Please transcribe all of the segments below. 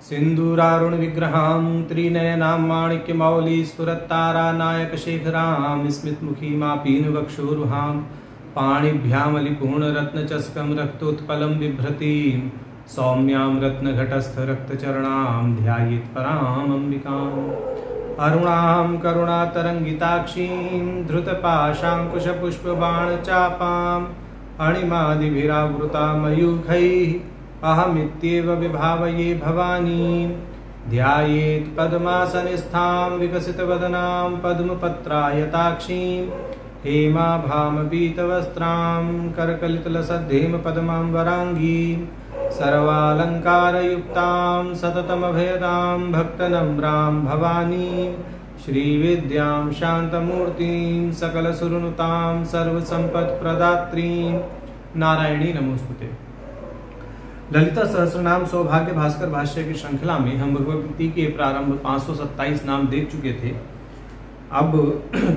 सिंदूरारुण विग्रहां त्रिनयनां माणिक्यमौलिस्फुरत्तारा नायकशेखरां स्मितमुखीमापीनवक्षोरुहां पाणिभ्यामलिपूर्णरत्नचस्कं रक्तोत्पलं बिभ्रतीं सौम्यां रत्नघटस्थरक्तचरणां ध्यायेत् परामम्बिकाम् अरुणां करुणातरङ्गिताक्षीं धृतपाशाङ्कुशपुष्पबाणचापाम् अणिमादिभिरावृता मयूखैः अहमित्येव विभावये भवानीं ध्यायेत् पद्मासनस्थां विकसितवदनां पद्मपत्रायताक्षीं हेमाभामपीतवस्त्रां करकलितलसद्धेमपद्मां वराङ्गीं सर्वालङ्कारयुक्तां सततमभयदां भक्तनम्रां भवानीं श्रीविद्यां शान्तमूर्तिं सकलसुरनुतां सर्वसम्पत्प्रदात्रीं नारायणी नमोस्तुते। ललिता सहस्रनाम सौभाग्य भास्कर भाष्य की श्रृंखला में हम भगवती के प्रारंभ 527 नाम देख चुके थे। अब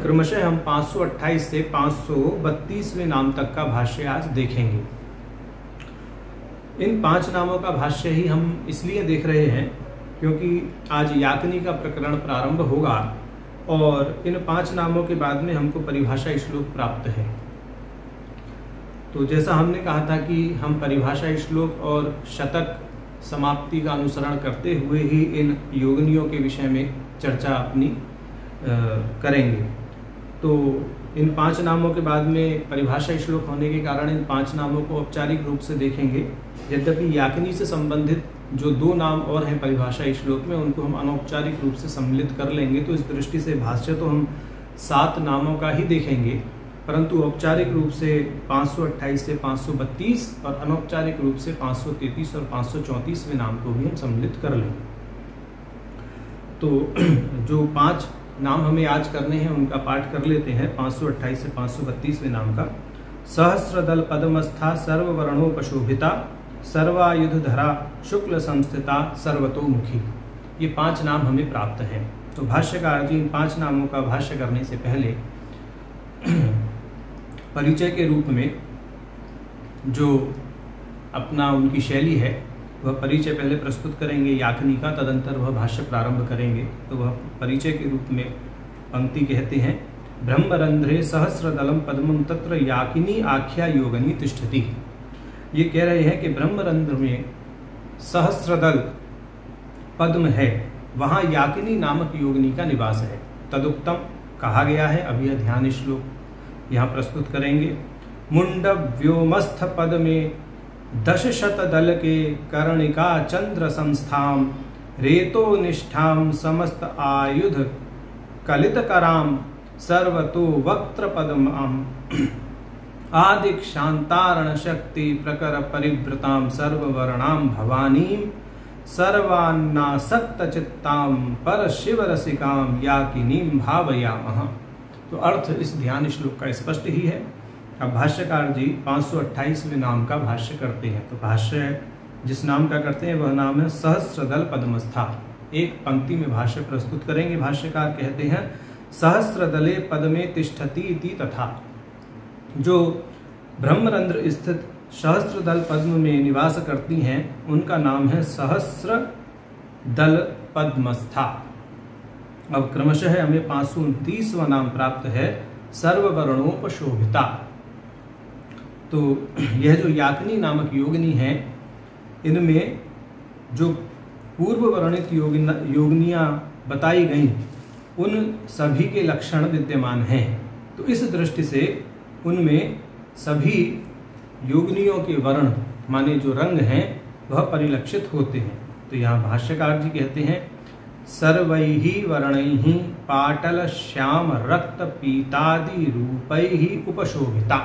क्रमशः हम 528 से 532वें नाम तक का भाष्य आज देखेंगे। इन 5 नामों का भाष्य ही हम इसलिए देख रहे हैं क्योंकि आज याकनी का प्रकरण प्रारंभ होगा और इन 5 नामों के बाद में हमको परिभाषा श्लोक प्राप्त है। तो जैसा हमने कहा था कि हम परिभाषा श्लोक और शतक समाप्ति का अनुसरण करते हुए ही इन योगनियों के विषय में चर्चा अपनी करेंगे। तो इन 5 नामों के बाद में परिभाषा श्लोक होने के कारण इन 5 नामों को औपचारिक रूप से देखेंगे। यद्यपि याकनी से संबंधित जो 2 नाम और हैं परिभाषा श्लोक में, उनको हम अनौपचारिक रूप से सम्मिलित कर लेंगे। तो इस दृष्टि से भाष्य तो हम 7 नामों का ही देखेंगे, परंतु औपचारिक रूप से 528 से 532 और अनौपचारिक रूप से 533 और 534वें नाम को भी हम सम्मिलित कर लेंगे। तो जो 5 नाम हमें आज करने हैं उनका पाठ कर लेते हैं। 528 से 532वें नाम का। सहस्रदल पद्मस्था सर्ववर्णोपशोभिता सर्वायुधधरा शुक्ल संस्थिता सर्वतोमुखी, ये 5 नाम हमें प्राप्त हैं। तो भाष्यकार जी इन 5 नामों का भाष्य करने से पहले परिचय के रूप में जो अपना उनकी शैली है वह परिचय पहले प्रस्तुत करेंगे याकनी का, तदंतर वह भाष्य प्रारंभ करेंगे। तो वह परिचय के रूप में पंक्ति कहते हैं, ब्रह्मरंध्रे सहस्रदलम पद्मं तत्र याकिनी आख्या योगनी तिष्ठति। ये कह रहे हैं कि ब्रह्मरंध्र में सहस्रदल पद्म है, वहाँ याकिनी नामक योगिनी का निवास है। तदुक्तम कहा गया है। अभी यह ध्यान श्लोक यहाँ प्रस्तुत करेंगे। मुंड व्योमस्थ पद में 10 शत दल के कर्णिका चंद्र संस्थाम रेतो निष्ठाम समस्त आयुध कलित कराम सर्वतो वक्त्र पद्माम आदिक शांतारण शक्ति प्रकर परिवृताम सर्ववर्णाम भवानीम सर्वान्नासक्त चित्ताम पर शिव रसिकाम याकिनीम भावयामः। तो अर्थ इस ध्यान श्लोक का स्पष्ट ही है। अब भाष्यकार जी 528वें नाम का भाष्य करते हैं। तो भाष्य जिस नाम का करते हैं वह नाम है सहस्रदल पद्मस्था। एक पंक्ति में भाष्य प्रस्तुत करेंगे। भाष्यकार कहते हैं, सहस्रदले पद्मे तिष्ठति इति तथा। जो ब्रह्मरंध्र स्थित सहस्रदल पद्म में निवास करती हैं उनका नाम है सहस्रदल पद्मस्था। अब क्रमशः हमें 529वां नाम प्राप्त है, सर्ववर्णोपशोभिता। तो यह जो याकनी नामक योगिनी है, इनमें जो पूर्व वर्णित योगिनियां बताई गईं उन सभी के लक्षण विद्यमान हैं। तो इस दृष्टि से उनमें सभी योगिनियों के वर्ण माने जो रंग हैं वह परिलक्षित होते हैं। तो यहाँ भाष्यकार जी कहते हैं, सर्वैहि वर्णैहि पाटल श्याम रक्त पीतादि रूपैहि उपशोभिता।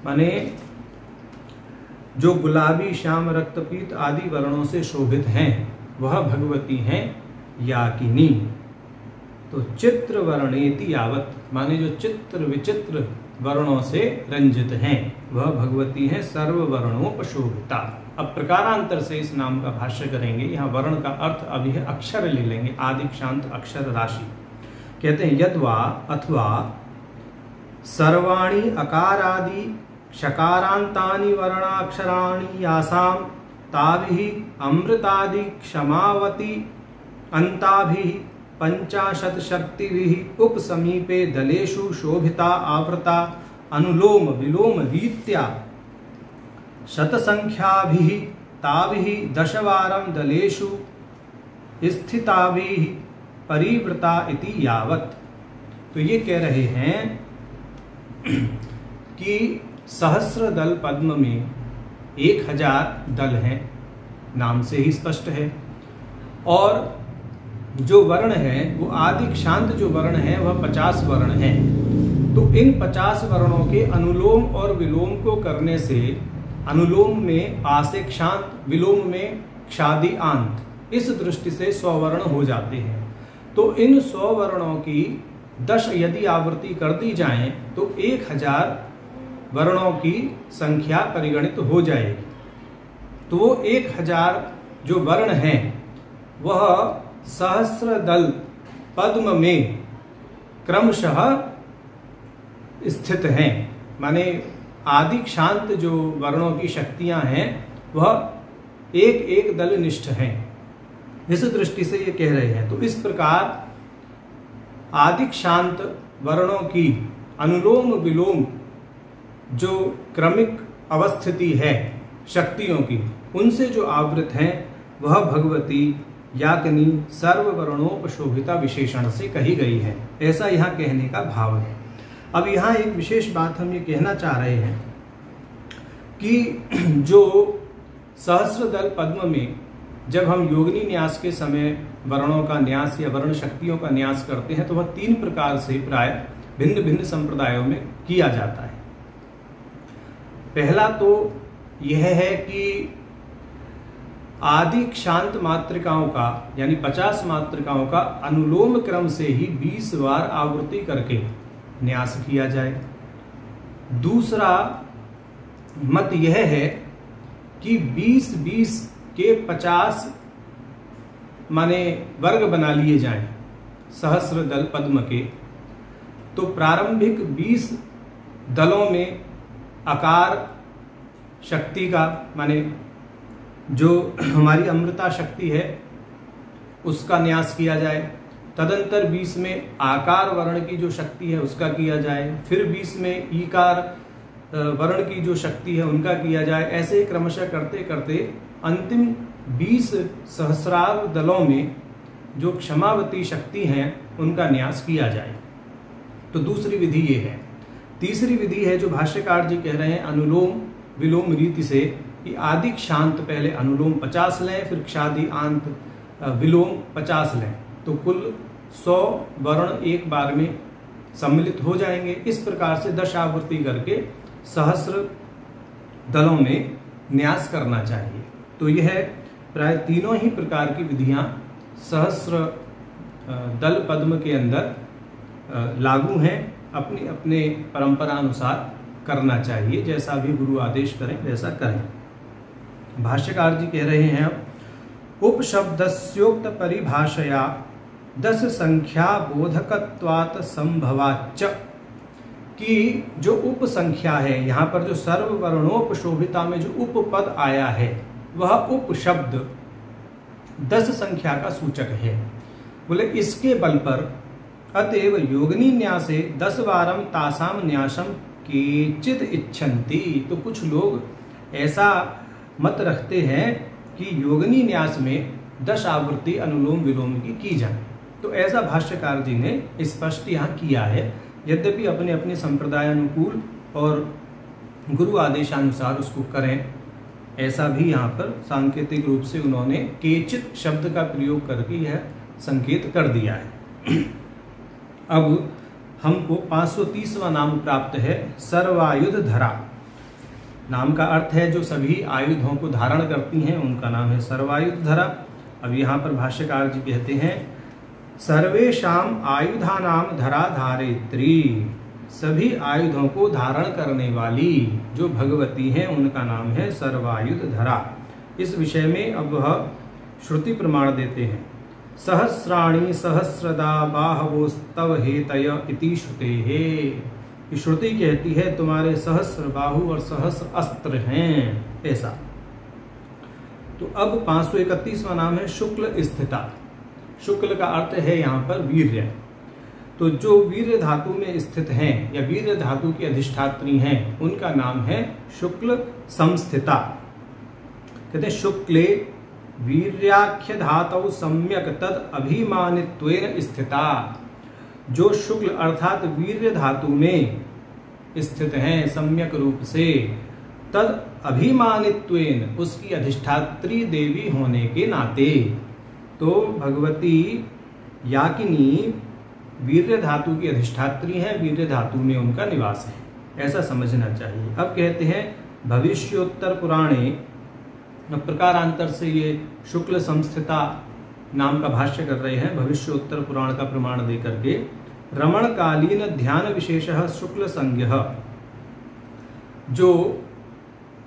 माने जो गुलाबी श्याम रक्तपीत आदि वर्णों से शोभित हैं वह भगवती हैं याकिनी। तो चित्र वर्णेति यावत, माने जो चित्र विचित्र वर्णों से रंजित हैं वह भगवती हैं सर्ववर्णोपशोभिता। अब प्रकारांतर से इस नाम का भाष्य करेंगे। यहाँ वर्ण का अर्थ अभी है अक्षर ले लेंगे, आदिक शांत अक्षर राशि। कहते हैं, यद्वा अथवा सर्वाणि अकारादि क्षकारांतानि वर्णाक्षराणि यासाम ताभिः अमृतादि क्षमावती अन्ताभिः 50 शक्तिभिः उपसमीपे दलेषु शोभिता आवृता अनुलोम विलोम रीत्या शतसंख्याभिः ताभिः 10 वारं दलेषु स्थिताभिः परिवृता इति यावत्। तो ये कह रहे हैं कि सहस्र दल पद्म में 1000 दल हैं, नाम से ही स्पष्ट है। और जो वर्ण है वो आदि क्षांत जो वर्ण है वह 50 वर्ण है। तो इन 50 वर्णों के अनुलोम और विलोम को करने से अनुलोम में आ से क्षांत, विलोम में क्षादि आंत, इस दृष्टि से 100 वर्ण हो जाते हैं। तो इन 100 वर्णों की 10 यदि आवृत्ति कर दी जाए तो 1000 वर्णों की संख्या परिगणित हो जाएगी। तो वो 1000 जो वर्ण हैं वह सहस्र दल पद्म में क्रमशः स्थित हैं। माने आदि क्षांत जो वर्णों की शक्तियां हैं वह एक एक दल निष्ठ हैं, इस दृष्टि से ये कह रहे हैं। तो इस प्रकार आदि क्षांत वर्णों की अनुलोम विलोम जो क्रमिक अवस्थिति है शक्तियों की, उनसे जो आवृत हैं वह भगवती याकनी सर्ववर्णोपशोभिता विशेषण से कही गई है, ऐसा यहाँ कहने का भाव है। अब यहाँ एक विशेष बात हम ये कहना चाह रहे हैं कि जो सहस्र दल पद्म में जब हम योगिनी न्यास के समय वर्णों का न्यास या वर्ण शक्तियों का न्यास करते हैं तो वह 3 प्रकार से प्राय भिन्न भिन्न संप्रदायों में किया जाता है। पहला तो यह है कि आदि क्षांत मात्रिकाओं का यानी 50 मात्रिकाओं का अनुलोम क्रम से ही 20 बार आवृत्ति करके न्यास किया जाए। दूसरा मत यह है कि 20-20 के 50 माने वर्ग बना लिए जाएं सहस्र दल पद्म के। तो प्रारंभिक 20 दलों में आकार शक्ति का माने जो हमारी अमृता शक्ति है उसका न्यास किया जाए। तदंतर 20 में आकार वर्ण की जो शक्ति है उसका किया जाए। फिर 20 में ईकार वर्ण की जो शक्ति है उनका किया जाए। ऐसे क्रमशः करते करते अंतिम 20 सहस्रार दलों में जो क्षमावती शक्ति हैं उनका न्यास किया जाए। तो दूसरी विधि ये है। तीसरी विधि है जो भाष्यकार जी कह रहे हैं अनुलोम विलोम रीति से कि आदि क्षांत पहले अनुलोम 50 लें, फिर क्षादि आंत विलोम 50 लें, तो कुल 100 वर्ण एक बार में सम्मिलित हो जाएंगे। इस प्रकार से 10 आवृत्ति करके सहस्र दलों में न्यास करना चाहिए। तो यह प्राय तीनों ही प्रकार की विधियां सहस्र दल पद्म के अंदर लागू हैं। अपनी अपने परंपरा अनुसार करना चाहिए, जैसा भी गुरु आदेश करें वैसा करें। भाष्यकार जी कह रहे हैं उपशब्दस्योक्त परिभाषया 10 संख्या बोधकत्वात् संभवाच्च, कि जो उप संख्या है यहाँ पर जो सर्ववर्णोपशोभिता में जो उपपद आया है वह उप शब्द 10 संख्या का सूचक है। बोले इसके बल पर अतएव योगिनी न्यासे 10 वारम तासाम न्यासम केचिद इच्छन्ति। तो कुछ लोग ऐसा मत रखते हैं कि योगिनी न्यास में 10 आवृत्ति अनुलोम विलोम की जाए। तो ऐसा भाष्यकार जी ने स्पष्ट यहाँ किया है। यद्यपि अपने अपने संप्रदाय अनुकूल और गुरु आदेशानुसार उसको करें, ऐसा भी यहाँ पर सांकेतिक रूप से उन्होंने केचित शब्द का प्रयोग करके यह संकेत कर दिया है। अब हमको 530वां नाम प्राप्त है सर्वायुध धरा। नाम का अर्थ है जो सभी आयुधों को धारण करती हैं उनका नाम है सर्वायुध धरा। अब यहाँ पर भाष्यकार जी कहते हैं सर्वेशाम आयुधानाम धरा धारित्री, सभी आयुधों को धारण करने वाली जो भगवती हैं उनका नाम है सर्वायुध धरा। इस विषय में अब वह श्रुति प्रमाण देते हैं। सहस्राणि सहस्रदा बाहवोस्तव हेतय इति श्रुतेः। श्रुति कहती है तुम्हारे सहस्र बाहु और सहस्र अस्त्र हैं, ऐसा। तो अब 531वां नाम है शुक्ल स्थिता। शुक्ल का अर्थ है यहाँ पर वीर्य। तो जो वीर्य धातु में स्थित हैं या वीर्य धातु की अधिष्ठात्री हैं उनका नाम है शुक्ल संस्थिता। कहते हैं शुक्ले वीर्याख्य धातु सम्यक तद अभिमानित्वेन स्थिता। जो शुक्ल अर्थात वीर्य धातु में स्थित हैं सम्यक रूप से, तद अभिमानित्वेन उसकी अधिष्ठात्री देवी होने के नाते। तो भगवती याकिनी वीर्य धातु की अधिष्ठात्री है, वीर्य धातु में उनका निवास है, ऐसा समझना चाहिए। अब कहते हैं भविष्योत्तर पुराणे, प्रकारांतर से ये शुक्ल संस्थिता नाम का भाष्य कर रहे हैं भविष्योत्तर पुराण का प्रमाण दे करके। रमण कालीन ध्यान विशेषः शुक्ल संज्ञः। जो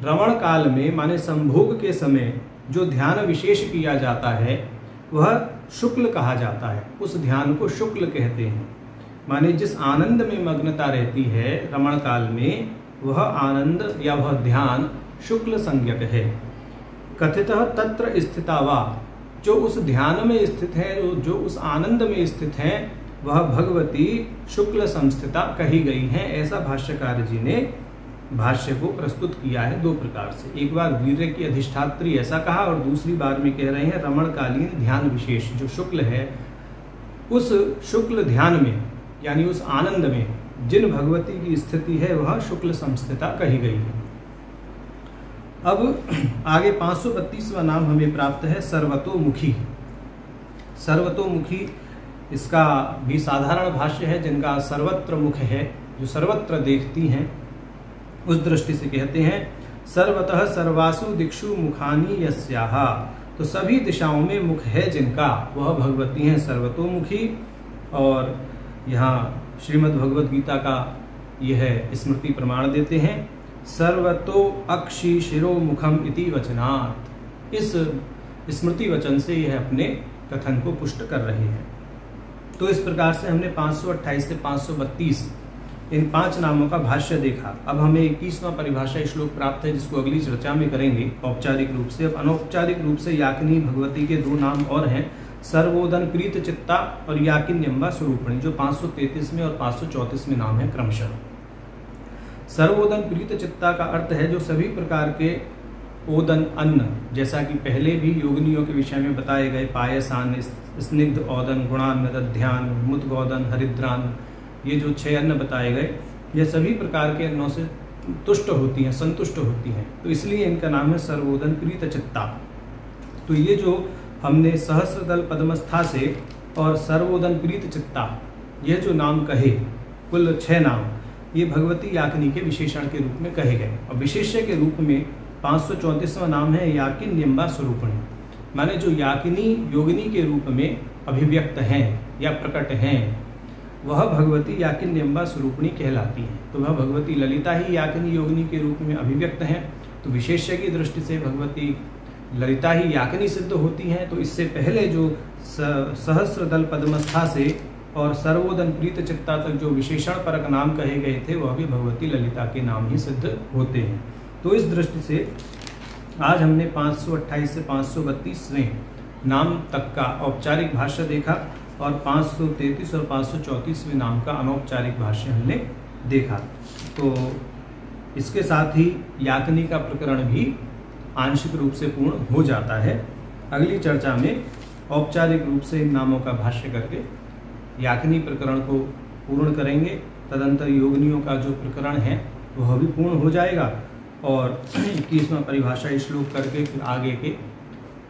रमण काल में माने संभोग के समय जो ध्यान विशेष किया जाता है वह शुक्ल कहा जाता है। उस ध्यान को शुक्ल कहते हैं। माने जिस आनंद में मग्नता रहती है रमण काल में, वह आनंद या वह ध्यान शुक्ल संज्ञक है। कथितः तत्र स्थिता वा, जो उस ध्यान में स्थित है, जो उस आनंद में स्थित है, वह भगवती शुक्ल संस्थिता कही गई है। ऐसा भाष्यकार जी ने भाष्य को प्रस्तुत किया है दो प्रकार से। एक बार वीर्य की अधिष्ठात्री ऐसा कहा और दूसरी बार में कह रहे हैं रमणकालीन ध्यान विशेष जो शुक्ल है, उस शुक्ल ध्यान में यानी उस आनंद में जिन भगवती की स्थिति है वह शुक्ल संस्थिता कही गई है। अब आगे 532वां नाम हमें प्राप्त है सर्वतोमुखी। सर्वतोमुखी इसका भी साधारण भाष्य है, जिनका सर्वत्र मुख है, जो सर्वत्र देखती हैं, उस दृष्टि से कहते हैं सर्वतः सर्वासु दिक्षु मुखानी यस्याः। तो सभी दिशाओं में मुख है जिनका, वह भगवती हैं सर्वतोमुखी। और यहाँ श्रीमद् भगवद गीता का यह स्मृति प्रमाण देते हैं सर्वतो अक्षि शिरो मुखम इति वचनात्। इस स्मृति वचन से यह अपने कथन को पुष्ट कर रहे हैं। तो इस प्रकार से हमने 528 से 532 इन 5 नामों का भाष्य देखा। अब हमें 21वां परिभाषा श्लोक प्राप्त है, जिसको अगली चर्चा में करेंगे औपचारिक रूप से। अब अनौपचारिक रूप से याकिनी भगवती के 2 नाम और हैं, सर्वोदन प्रीत चित्ता और याकिन्यम्बा स्वरूपणी, जो 533 में और 534 में नाम है क्रमशः। सर्वोदन प्रीत चित्ता का अर्थ है जो सभी प्रकार के ओदन अन्न, जैसा कि पहले भी योगिनियों के विषय में बताए गए पायसान, स्निग्ध ओदन, गुणान्न, दध्यान, मुद्गोदन, हरिद्रान, ये जो 6 अन्न बताए गए, ये सभी प्रकार के अन्नों से तुष्ट होती हैं, संतुष्ट होती हैं। तो इसलिए इनका नाम है सर्वोदन प्रीत चित्ता। तो ये जो हमने सहस्रदल पद्मस्था से और सर्वोदन प्रीत चित्ता ये जो नाम कहे, कुल 6 नाम, ये भगवती याकिनी के विशेषण के रूप में कहे गए। और विशेष्य के रूप में 534वां नाम है याकिन्यम्बा स्वरूपणी, माने जो याकिनी योगिनी के रूप में अभिव्यक्त हैं या प्रकट हैं, वह भगवती याकिन्यम्बा स्वरूपणी कहलाती हैं। तो वह भगवती ललिता ही याकिनी योगिनी के रूप में अभिव्यक्त हैं। तो विशेष्य की दृष्टि से भगवती ललिता ही याकिनी सिद्ध होती हैं। तो इससे पहले जो सहस्रदल पद्मस्था से और सर्वोदन प्रीत चित्ता तक जो विशेषण परक नाम कहे गए थे, वह भी भगवती ललिता के नाम ही सिद्ध होते हैं। तो इस दृष्टि से आज हमने 528 से 532वें नाम तक का औपचारिक भाष्य देखा और 533 और 534वें नाम का अनौपचारिक भाष्य हमने देखा। तो इसके साथ ही याकिनी का प्रकरण भी आंशिक रूप से पूर्ण हो जाता है। अगली चर्चा में औपचारिक रूप से इन नामों का भाष्य करके याकिनी प्रकरण को पूर्ण करेंगे। तदंतर योगिनियों का जो प्रकरण है वह भी पूर्ण हो जाएगा और 21वां परिभाषा श्लोक करके फिर आगे के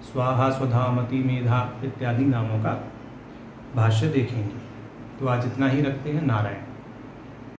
स्वाहा, स्वधा, मति, मेधा इत्यादि नामों का भाष्य देखेंगे। तो आज इतना ही रखते हैं। नारायण।